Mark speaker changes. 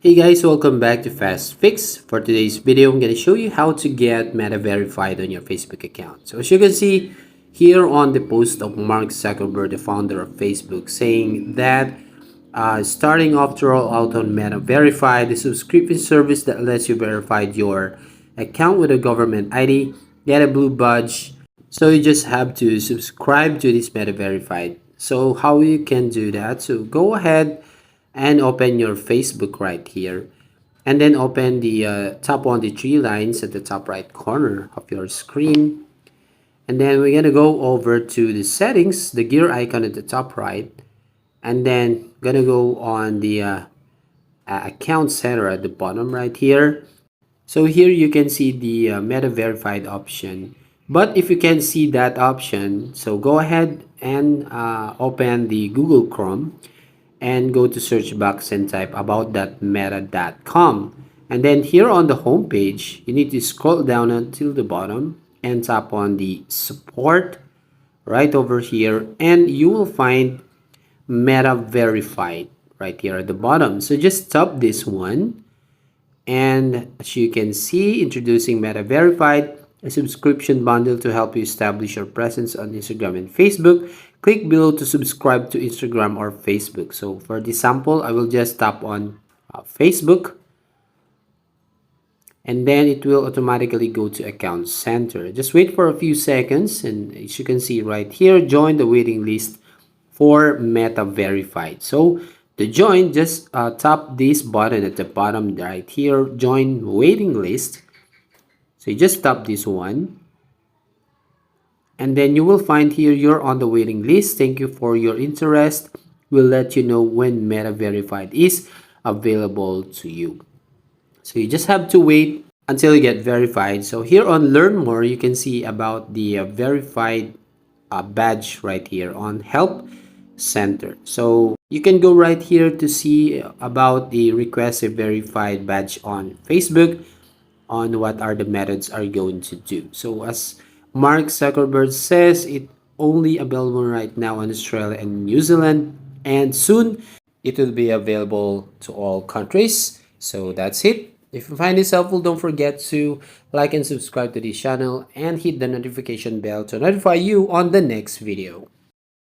Speaker 1: Hey guys, welcome back to Fast Fix. For today's video, I'm going to show you how to get Meta verified on your Facebook account. So as you can see here on the post of Mark Zuckerberg, the founder of Facebook, saying that starting off to roll out on Meta Verify, the subscription service that lets you verify your account with a government ID, get a blue badge. So you just have to subscribe to this Meta Verified. So how you can do that? So go ahead and open your Facebook right here, and then open the tap on the three lines at the top right corner of your screen, and then we're gonna go over to the settings, the gear icon at the top right, and then gonna go on the account center at the bottom right here. So here you can see the Meta verified option, but if you can see that option, so go ahead and open the Google Chrome and go to search box and type about.meta.com, and then here on the home page you need to scroll down until the bottom and tap on the support right over here, and you will find Meta verified right here at the bottom. So just tap this one, and as you can see, introducing Meta verified, a subscription bundle to help you establish your presence on Instagram and Facebook. Click below to subscribe to Instagram or Facebook. So for the sample, I will just tap on Facebook, and then it will automatically go to account center. Just wait for a few seconds, and as you can see right here, join the waiting list for Meta verified. So to join, just tap this button at the bottom right here, join waiting list. So you just tap this one, and then you will find here you're on the waiting list. Thank you for your interest. We'll let you know when Meta verified is available to you. So you just have to wait until you get verified. So here on learn more, you can see about the verified badge right here on help center. So you can go right here to see about the request a verified badge on Facebook, on what are the methods are going to do. So as Mark Zuckerberg says, it only available right now in Australia and New Zealand, and soon it will be available to all countries. So that's it. If you find this helpful, don't forget to like and subscribe to this channel and hit the notification bell to notify you on the next video.